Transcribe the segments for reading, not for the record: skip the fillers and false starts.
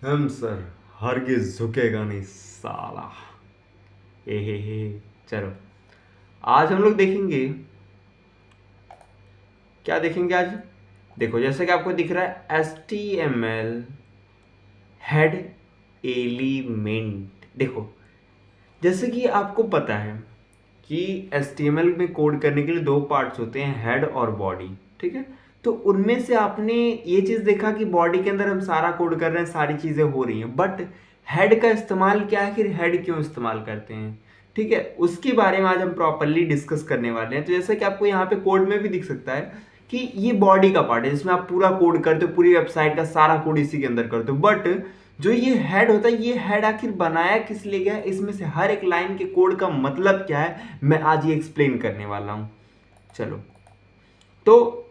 हम सर हरगिज झुकेगा नहीं साला। हे। चलो, आज हम लोग देखेंगे, क्या देखेंगे आज? देखो, जैसे कि आपको दिख रहा है HTML हेड एलिमेंट। देखो, जैसे कि आपको पता है कि HTML में कोड करने के लिए दो पार्ट्स होते हैं, हेड और बॉडी। ठीक है, तो उनमें से आपने ये चीज़ देखा कि बॉडी के अंदर हम सारा कोड कर रहे हैं, सारी चीज़ें हो रही हैं, बट हेड का इस्तेमाल क्या है, फिर हेड क्यों इस्तेमाल करते हैं? ठीक है, उसके बारे में आज हम प्रॉपरली डिस्कस करने वाले हैं। तो जैसा कि आपको यहाँ पे कोड में भी दिख सकता है कि ये बॉडी का पार्ट है जिसमें आप पूरा कोड करते हो, पूरी वेबसाइट का सारा कोड इसी के अंदर करते हो। बट जो ये हेड होता है, ये हेड आखिर बनाया किस लिए गया है, इसमें से हर एक लाइन के कोड का मतलब क्या है, मैं आज ये एक्सप्लेन करने वाला हूं। चलो, तो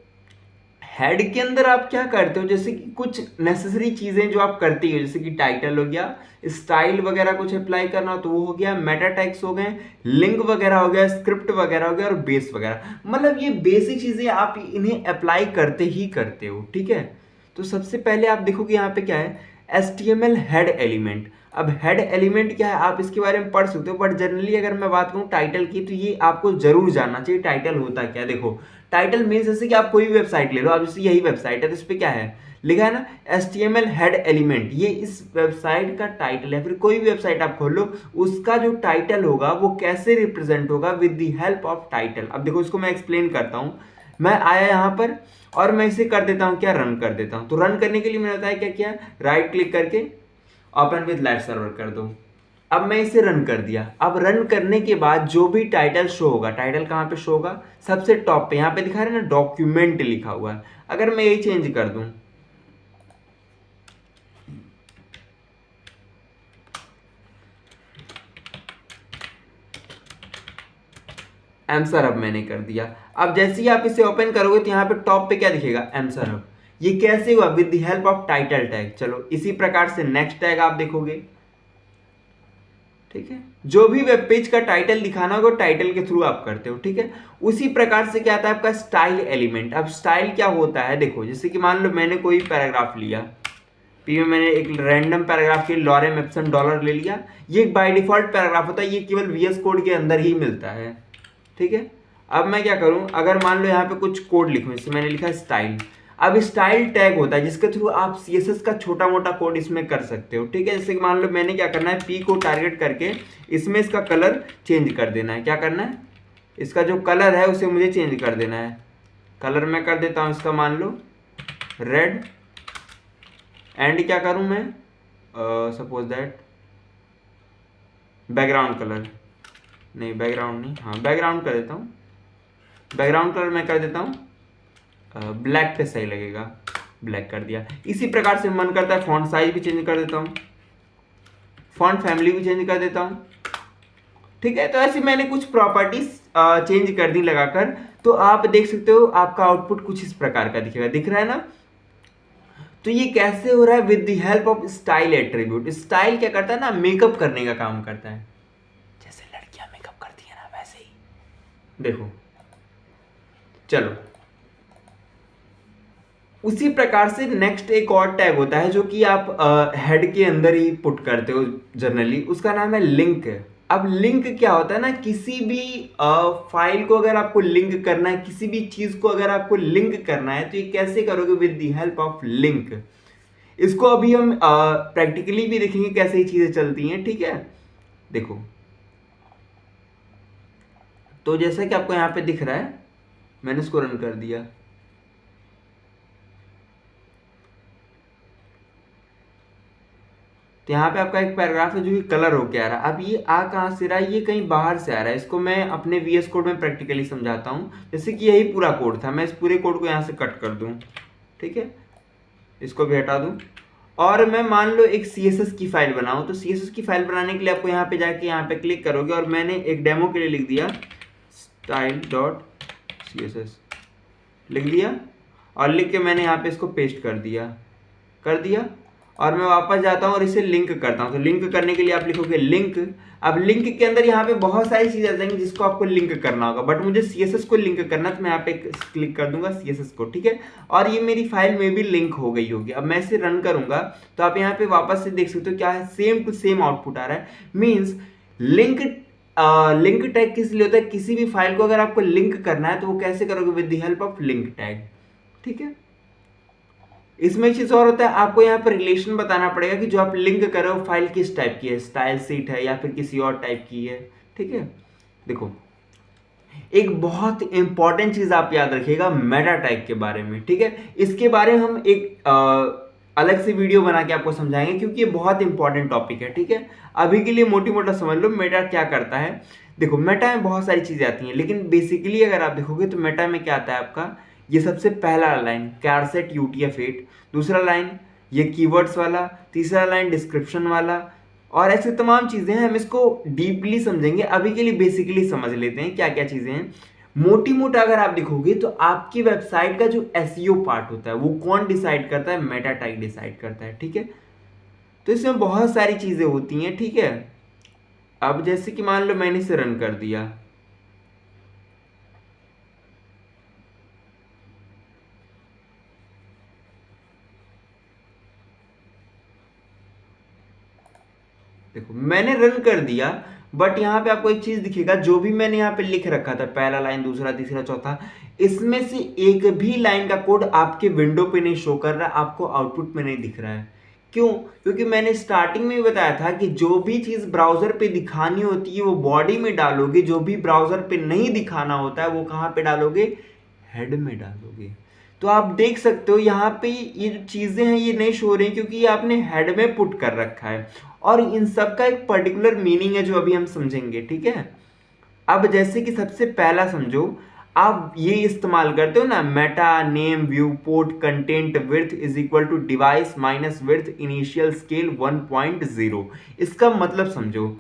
हेड के अंदर आप क्या करते हो, जैसे कि कुछ नेसेसरी चीजें जो आप करती हो, जैसे कि टाइटल हो गया, स्टाइल वगैरह कुछ अप्लाई करना हो तो वो हो गया, मेटा टैग्स हो गए, लिंक वगैरह हो गया, स्क्रिप्ट वगैरह हो गया, और बेस वगैरह। मतलब ये बेसिक चीजें आप इन्हें अप्लाई करते ही करते हो। ठीक है, तो सबसे पहले आप देखोगे यहाँ पे क्या है, HTML हेड एलिमेंट। अब हेड एलिमेंट क्या है आप इसके बारे में पढ़ सकते हो, बट जनरली अगर मैं बात करूँ टाइटल की, तो ये आपको जरूर जानना चाहिए टाइटल होता क्या है। देखो, टाइटल मीन्स जैसे कि आप कोई भी वेबसाइट ले लो, अब जैसे यही वेबसाइट है तो इस पर क्या है लिखा है ना, HTML हेड एलिमेंट, ये इस वेबसाइट का टाइटल है। फिर कोई भी वेबसाइट आप खोल लो, उसका जो टाइटल होगा वो कैसे रिप्रेजेंट होगा, with the help of title. अब देखो, इसको मैं एक्सप्लेन करता हूँ। मैं आया यहाँ पर और मैं इसे कर देता हूँ क्या, रन कर देता हूँ। तो रन करने के लिए मैंने बताया क्या किया, राइट क्लिक करके ओपन विद लाइव सर्वर कर दो। अब मैं इसे रन कर दिया। अब रन करने के बाद जो भी टाइटल शो होगा, टाइटल कहाँ पे शो होगा, सबसे टॉप पे यहाँ पे दिखा रहे हैं ना, डॉक्यूमेंट लिखा हुआ है। अगर मैं यही चेंज कर दूं, एमसर हब मैंने कर दिया। अब जैसे ही आप इसे ओपन करोगे तो यहाँ पे टॉप पे क्या दिखेगा, एमसर हब। ये कैसे हुआ, with the help of title tag. चलो, इसी प्रकार से नेक्स्ट टैग आप देखोगे। ठीक है, जो भी वेब पेज का टाइटल दिखाना होगा टाइटल के थ्रू आप करते हो। ठीक है, उसी प्रकार से क्या आता है आपका स्टाइल एलिमेंट। अब स्टाइल क्या होता है, देखो, जैसे कि मान लो मैंने कोई पैराग्राफ लिया, पी में मैंने एक रैंडम पैराग्राफ के लॉरेम एप्सन डॉलर ले लिया। ये बाय डिफॉल्ट पैराग्राफ होता है, ये केवल VS कोड के अंदर ही मिलता है। ठीक है, अब मैं क्या करूं, अगर मान लो यहाँ पे कुछ कोड लिखूं, जैसे मैंने लिखा स्टाइल। अब स्टाइल टैग होता है जिसके थ्रू आप CSS का छोटा मोटा कोड इसमें कर सकते हो। ठीक है, जैसे मान लो मैंने क्या करना है, P को टारगेट करके इसमें इसका कलर चेंज कर देना है। क्या करना है, इसका जो कलर है उसे मुझे चेंज कर देना है। कलर मैं कर देता हूँ इसका, मान लो रेड। एंड क्या करूँ मैं, सपोज दैट बैकग्राउंड कलर, नहीं बैकग्राउंड नहीं, हाँ बैकग्राउंड कर देता हूँ। बैकग्राउंड कलर मैं कर देता हूँ ब्लैक पे सही लगेगा, ब्लैक कर दिया। इसी प्रकार से मन करता है फॉन्ट साइज भी चेंज कर देता हूँ, फॉन्ट फैमिली भी चेंज कर देता हूँ। ठीक है, तो ऐसे मैंने कुछ प्रॉपर्टीज चेंज कर दी लगाकर। तो आप देख सकते हो आपका आउटपुट कुछ इस प्रकार का दिखेगा, दिख रहा है ना। तो ये कैसे हो रहा है, with the help of style attribute. Style क्या करता है ना, मेकअप करने का काम करता है, जैसे लड़कियां मेकअप करती है ना, वैसे ही। देखो, चलो, उसी प्रकार से नेक्स्ट एक और टैग होता है जो कि आप हेड के अंदर ही पुट करते हो जनरली, उसका नाम है लिंक। अब लिंक क्या होता है ना, किसी भी फाइल को अगर आपको लिंक करना है, किसी भी चीज को अगर आपको लिंक करना है, तो ये कैसे करोगे, with the help of link. इसको अभी हम प्रैक्टिकली भी देखेंगे कैसे ये चीजें चलती हैं। ठीक है, देखो, तो जैसा कि आपको यहाँ पे दिख रहा है, मैंने इसको रन कर दिया। तो यहाँ पे आपका एक पैराग्राफ है जो कि कलर होके आ रहा है। अब ये आ कहाँ से रहा है, ये कहीं बाहर से आ रहा है। इसको मैं अपने VS कोड में प्रैक्टिकली समझाता हूँ। जैसे कि यही पूरा कोड था, मैं इस पूरे कोड को यहाँ से कट कर दूँ। ठीक है, इसको भी हटा दूँ, और मैं मान लो एक CSS की फाइल बनाऊँ। तो CSS की फाइल बनाने के लिए आपको यहाँ पे जाके यहाँ पे क्लिक करोगे, और मैंने एक डेमो के लिए लिख दिया style.css, लिख दिया, और लिख के मैंने यहाँ पे इसको पेस्ट कर दिया। और मैं वापस जाता हूँ और इसे लिंक करता हूँ। तो लिंक करने के लिए आप लिखोगे लिंक। अब लिंक के अंदर यहाँ पे बहुत सारी चीजें आ जाएंगी जिसको आपको लिंक करना होगा, बट मुझे CSS को लिंक करना, तो मैं यहाँ पे क्लिक कर दूंगा CSS को, ठीक है। और ये मेरी फाइल में भी लिंक हो गई होगी। अब मैं इसे रन करूंगा तो आप यहाँ पे वापस से देख सकते हो क्या है, सेम टू सेम आउटपुट आ रहा है। मीन्स लिंक लिंक टैग किस लिए होता है, किसी भी फाइल को अगर आपको लिंक करना है तो वो कैसे करोगे, with the help of link tag, ठीक है। इसमें एक चीज और होता है, आपको यहाँ पर रिलेशन बताना पड़ेगा कि जो आप लिंक कर रहे हो फाइल किस टाइप की है, स्टाइल शीट है या फिर किसी और टाइप की है, ठीक है। देखो एक बहुत इंपॉर्टेंट चीज आप याद रखिएगा मेटा टैग के बारे में, ठीक है। इसके बारे में हम एक अलग से वीडियो बना के आपको समझाएंगे, क्योंकि ये बहुत इंपॉर्टेंट टॉपिक है, ठीक है। अभी के लिए मोटी मोटा समझ लो मेटा क्या करता है। देखो मेटा में बहुत सारी चीजें आती हैं, लेकिन बेसिकली अगर आप देखोगे तो मेटा में क्या आता है आपका, ये सबसे पहला लाइन कैरसेट UTF-8, दूसरा लाइन ये कीवर्ड्स वाला, तीसरा लाइन डिस्क्रिप्शन वाला, और ऐसे तमाम चीजें हैं। हम इसको डीपली समझेंगे, अभी के लिए बेसिकली समझ लेते हैं क्या क्या चीजें हैं। मोटी मोटा अगर आप देखोगे तो आपकी वेबसाइट का जो SEO पार्ट होता है वो कौन डिसाइड करता है, मेटा टैग डिसाइड करता है, ठीक है। तो इसमें बहुत सारी चीजें होती हैं, ठीक है। अब जैसे कि मान लो मैंने इसे रन कर दिया, देखो मैंने रन कर दिया, बट यहाँ पे आपको एक चीज दिखेगा, जो भी मैंने यहाँ पे लिख रखा था पहला लाइन, दूसरा, तीसरा, चौथा, इसमें से एक भी लाइन का कोड आपके विंडो पे नहीं शो कर रहा, आपको आउटपुट में नहीं दिख रहा है। क्यों? क्योंकि मैंने स्टार्टिंग में बताया था कि जो भी चीज ब्राउजर पे दिखानी होती है वो बॉडी में डालोगे, जो भी ब्राउजर पे नहीं दिखाना होता है वो कहाँ पे डालोगे, हेड में डालोगे। तो आप देख सकते हो यहाँ पे ये जो चीजें हैं ये नहीं शो रही, क्योंकि ये आपने हेड में पुट कर रखा है, और इन सब का एक पर्टिकुलर मीनिंग है जो अभी हम समझेंगे, ठीक है। अब जैसे कि सबसे पहला समझो, आप ये इस्तेमाल करते हो ना, meta name viewport content width is equal to device minus width initial scale 1.0। इसका मतलब समझो,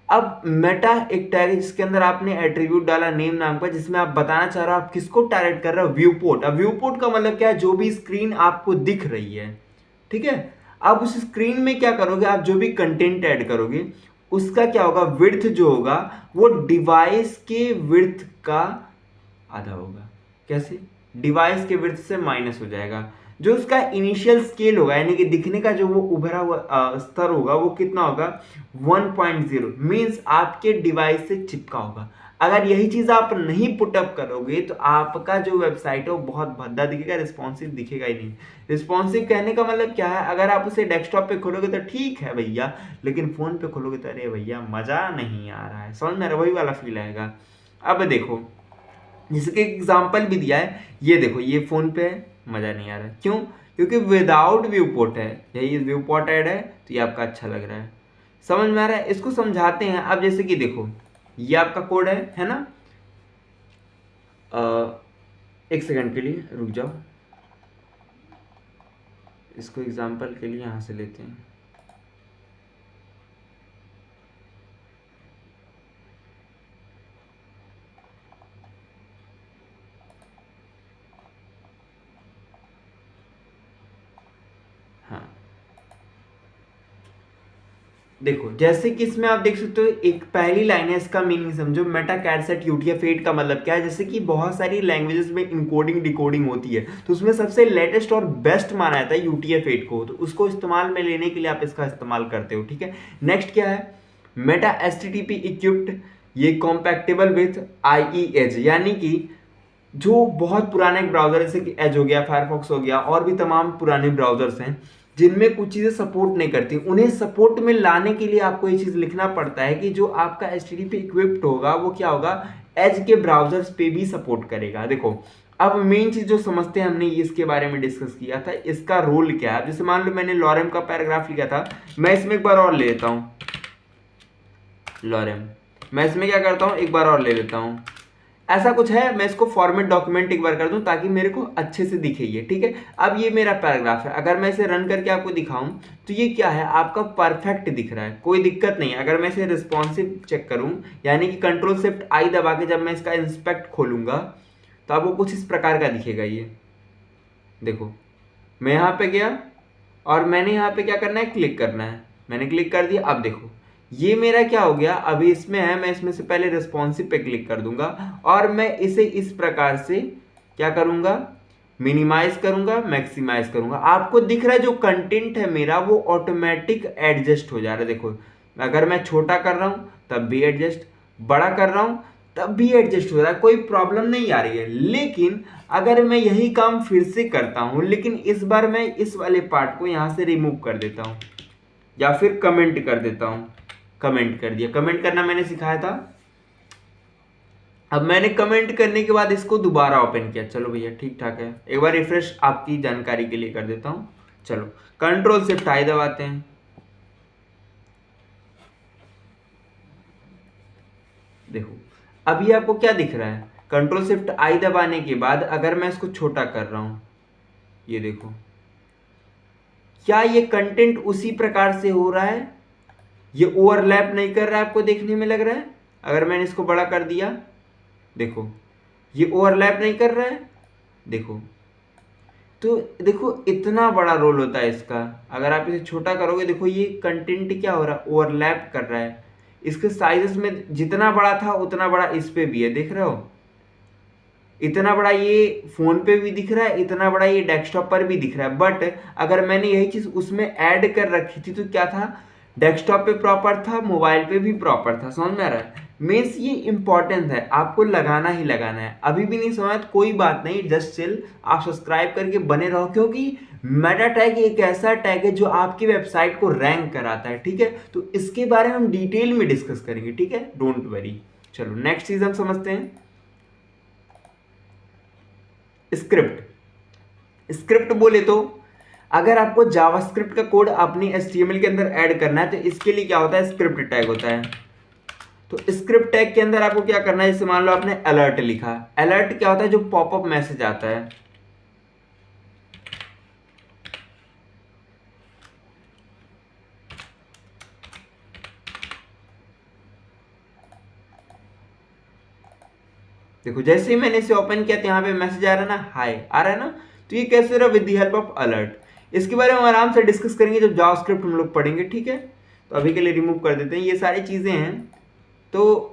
अब मेटा एक टैग है जिसके अंदर आपने एट्रीब्यूट डाला नेम नाम का, जिसमें आप बताना चाह रहे हो आप किसको टारगेट कर रहे हो, व्यू पोर्ट। अब व्यू पोर्ट का मतलब क्या है, जो भी स्क्रीन आपको दिख रही है, ठीक है। अब उस स्क्रीन में क्या करोगे, आप जो भी कंटेंट ऐड करोगे उसका क्या होगा, विड्थ जो होगा वो डिवाइस के विड्थ का आधा होगा। कैसे? डिवाइस के विड्थ से माइनस हो जाएगा। जो उसका इनिशियल स्केल होगा, यानी कि दिखने का जो वो उभरा हुआ स्तर होगा वो कितना होगा, 1.0, मीन्स आपके डिवाइस से चिपका होगा। अगर यही चीज आप नहीं पुटअप करोगे तो आपका जो वेबसाइट है वो बहुत भद्दा दिखेगा, रिस्पॉन्सिव दिखेगा ही नहीं। रिस्पॉन्सिव कहने का मतलब क्या है, अगर आप उसे डेस्कटॉप पे खोलोगे तो ठीक है भैया, लेकिन फोन पे खोलोगे तो अरे भैया मजा नहीं आ रहा है, समझ में वही वाला फील आएगा। अब देखो जिसके एग्जाम्पल भी दिया है, ये देखो ये फोन पे है, मजा नहीं आ रहा है। क्यों? क्योंकि विदाउट व्यू पोर्ट है, यही व्यू पोर्ट ऐड है तो ये आपका अच्छा लग रहा है। समझ में आ रहा है? इसको समझाते हैं। अब जैसे कि देखो ये आपका कोड है ना। एक सेकंड के लिए रुक जाओ, इसको एग्जाम्पल के लिए यहां से लेते हैं। हाँ देखो जैसे कि इसमें आप देख सकते हो, एक पहली लाइन है, इसका मीनिंग समझो, मेटा कैरसेट UTF-8 का मतलब क्या है। जैसे कि बहुत सारी लैंग्वेजेस में इनकोडिंग डिकोडिंग होती है, तो उसमें सबसे लेटेस्ट और बेस्ट माना जाता है UTF-8 को, तो उसको इस्तेमाल में लेने के लिए आप इसका इस्तेमाल करते हो, ठीक है। नेक्स्ट क्या है, मेटा HTTP इक्विप्ड, ये कॉम्पैक्टेबल विथ IE एज, यानी कि जो बहुत पुराने ब्राउजर जैसे कि एज हो गया, फायरफॉक्स हो गया, और भी तमाम पुराने ब्राउजर्स हैं जिनमें कुछ चीज़ें सपोर्ट नहीं करती, उन्हें सपोर्ट में लाने के लिए आपको ये चीज़ लिखना पड़ता है कि जो आपका HTTP इक्विप्ड होगा वो क्या होगा, एज के ब्राउजर्स पे भी सपोर्ट करेगा। देखो अब मेन चीज़ जो समझते हैं, हमने इसके बारे में डिस्कस किया था, इसका रोल क्या है। जैसे मान लो मैंने लॉरेम का पैराग्राफ लिखा था, मैं इसमें एक बार और ले लेता हूँ लॉरेम, मैं इसमें क्या करता हूँ एक बार और ले लेता हूँ, ऐसा कुछ है। मैं इसको फॉर्मेट डॉक्यूमेंट एक बार कर दूं ताकि मेरे को अच्छे से दिखे ये, ठीक है। अब ये मेरा पैराग्राफ है, अगर मैं इसे रन करके आपको दिखाऊं तो ये क्या है, आपका परफेक्ट दिख रहा है, कोई दिक्कत नहीं है। अगर मैं इसे रिस्पॉन्सिव चेक करूं, यानी कि Ctrl+Shift+I दबा के जब मैं इसका इंस्पेक्ट खोलूंगा तो आपको कुछ इस प्रकार का दिखेगा। ये देखो मैं यहाँ पे गया और मैंने यहाँ पे क्या करना है, क्लिक करना है। मैंने क्लिक कर दिया। अब देखो ये मेरा क्या हो गया, अभी इसमें है, मैं इसमें से पहले रिस्पॉन्सिव पे क्लिक कर दूंगा और मैं इसे इस प्रकार से क्या करूंगा, मिनिमाइज करूंगा, मैक्सिमाइज करूंगा। आपको दिख रहा है जो कंटेंट है मेरा वो ऑटोमेटिक एडजस्ट हो जा रहा है। देखो अगर मैं छोटा कर रहा हूं तब भी एडजस्ट, बड़ा कर रहा हूं तब भी एडजस्ट हो रहा है, कोई प्रॉब्लम नहीं आ रही है। लेकिन अगर मैं यही काम फिर से करता हूं, लेकिन इस बार मैं इस वाले पार्ट को यहां से रिमूव कर देता हूं या फिर कमेंट कर देता हूं, कमेंट कर दिया, कमेंट करना मैंने सिखाया था। अब मैंने कमेंट करने के बाद इसको दोबारा ओपन किया, चलो भैया ठीक ठाक है। एक बार रिफ्रेश आपकी जानकारी के लिए कर देता हूं। चलो कंट्रोल शिफ्ट आई दबाते हैं। देखो अभी आपको क्या दिख रहा है, कंट्रोल शिफ्ट आई दबाने के बाद अगर मैं इसको छोटा कर रहा हूं, ये देखो क्या ये कंटेंट उसी प्रकार से हो रहा है, ये ओवरलैप नहीं कर रहा है, आपको देखने में लग रहा है। अगर मैंने इसको बड़ा कर दिया, देखो ये ओवरलैप नहीं कर रहा है, देखो। तो देखो इतना बड़ा रोल होता है इसका। अगर आप इसे छोटा करोगे, देखो ये कंटेंट क्या हो रहा है, ओवरलैप कर रहा है। इसके साइजेस में जितना बड़ा था उतना बड़ा इस पे भी है, देख रहे हो। इतना बड़ा ये फोन पे भी दिख रहा है, इतना बड़ा ये डेस्कटॉप पर भी दिख रहा है। बट अगर मैंने यही चीज उसमें ऐड कर रखी थी तो क्या था, डेस्कटॉप पे प्रॉपर था, मोबाइल पे भी प्रॉपर था। समझ में आ रहा है। मीन्स ये इंपॉर्टेंट है, आपको लगाना ही लगाना है। अभी भी नहीं समझ कोई बात नहीं, जस्ट चिल, आप सब्सक्राइब करके बने रहो, क्योंकि मेटा टैग एक ऐसा टैग है जो आपकी वेबसाइट को रैंक कराता है। ठीक है, तो इसके बारे में हम डिटेल में डिस्कस करेंगे। ठीक है, डोंट वरी। चलो नेक्स्ट चीज हम समझते हैं, स्क्रिप्ट बोले तो अगर आपको जावास्क्रिप्ट का कोड अपनी HTML के अंदर ऐड करना है तो इसके लिए क्या होता है, स्क्रिप्ट टैग होता है। तो स्क्रिप्ट टैग के अंदर आपको क्या करना है, जैसे मान लो आपने अलर्ट लिखा, अलर्ट क्या होता है, जो पॉपअप मैसेज आता है। देखो जैसे ही मैंने इसे ओपन किया तो यहाँ पे मैसेज आ रहा है ना, हाय आ रहा है ना। तो ये कैसे रहा, with the help of alert. इसके बारे में हम आराम से डिस्कस करेंगे जब जावास्क्रिप्ट हम लोग पढ़ेंगे। ठीक है, तो अभी के लिए रिमूव कर देते हैं, ये सारी चीजें हैं। तो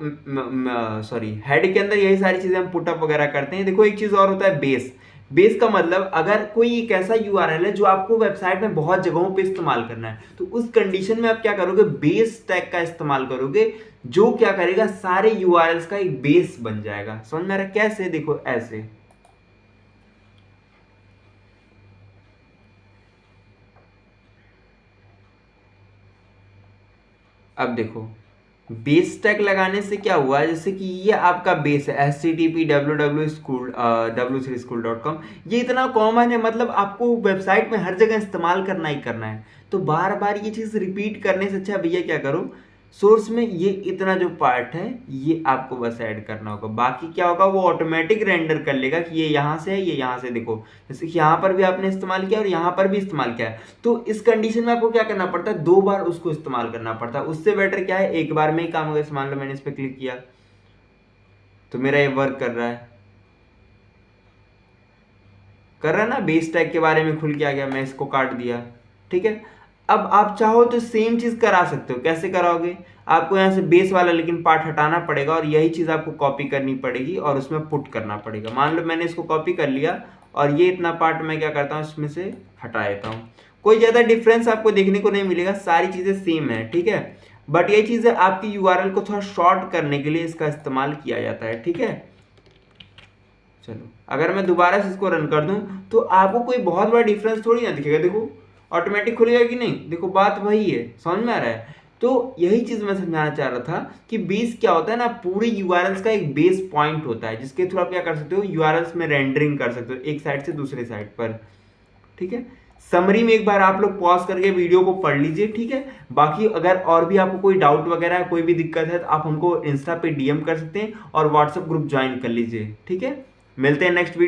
सॉरी, हेड के अंदर यही सारी चीजें हम पुटअप वगैरह करते हैं। देखो एक चीज और होता है, बेस। बेस का मतलब अगर कोई एक ऐसा यूआरएल है जो आपको वेबसाइट में बहुत जगहों पे इस्तेमाल करना है, तो उस कंडीशन में आप क्या करोगे, बेस टैग का इस्तेमाल करोगे, जो क्या करेगा, सारे यूआरएल्स का एक बेस बन जाएगा। समझ में आ रहा है कैसे, देखो ऐसे। अब देखो बेस टैग लगाने से क्या हुआ, जैसे कि ये आपका बेस है http://w3school.com। ये इतना कॉमन है, मतलब आपको वेबसाइट में हर जगह इस्तेमाल करना ही करना है। तो बार बार ये चीज़ रिपीट करने से अच्छा भैया क्या करो, सोर्स में ये इतना जो पार्ट है ये आपको बस ऐड करना होगा। बाकी क्या होगा, वो ऑटोमेटिक रेंडर कर लेगा कि ये यहाँ से है, ये यहाँ से। देखो जैसे कि यहाँ पर भी आपने इस्तेमाल किया और यहाँ पर भी इस्तेमाल किया है, तो इस कंडीशन में आपको क्या करना पड़ता है, 2 बार उसको इस्तेमाल करना पड़ता है। उससे बेटर क्या है, एक बार में ही काम होगा। मान लो मैंने इस पर क्लिक किया तो मेरा ये वर्क कर रहा है ना, बेस टैग के बारे में खुल के आ गया, मैं इसको काट दिया। ठीक है, अब आप चाहो तो सेम चीज करा सकते हो। कैसे कराओगे, आपको यहाँ से बेस वाला लेकिन पार्ट हटाना पड़ेगा और यही चीज आपको कॉपी करनी पड़ेगी और उसमें पुट करना पड़ेगा। मान लो मैंने इसको कॉपी कर लिया और ये इतना पार्ट मैं क्या करता हूँ, इसमें से हटा देता हूँ। कोई ज्यादा डिफरेंस आपको देखने को नहीं मिलेगा, सारी चीजें सेम है। ठीक है, बट ये चीज है आपकी यूआरएल को थोड़ा शॉर्ट करने के लिए इसका इस्तेमाल किया जाता है। ठीक है, चलो अगर मैं दोबारा से इसको रन कर दूं तो आपको कोई बहुत बड़ा डिफरेंस थोड़ी ना दिखेगा। देखो ऑटोमेटिक खुलेगा कि नहीं, देखो बात वही है। समझ में आ रहा है। तो यही चीज मैं समझाना चाह रहा था कि बेस क्या होता है ना, पूरी यूआरएल्स का एक बेस पॉइंट होता है जिसके थ्रू आप क्या कर सकते हो, यूआरएल्स में रेंडरिंग कर सकते हो एक साइड से दूसरे साइड पर। ठीक है, समरी में एक बार आप लोग पॉज करके वीडियो को पढ़ लीजिए। ठीक है, बाकी अगर और भी आपको कोई डाउट वगैरह है, कोई भी दिक्कत है, तो आप हमको इंस्टा पे डीएम कर सकते हैं और व्हाट्सएप ग्रुप ज्वाइन कर लीजिए। ठीक है, मिलते हैं नेक्स्ट वीडियो।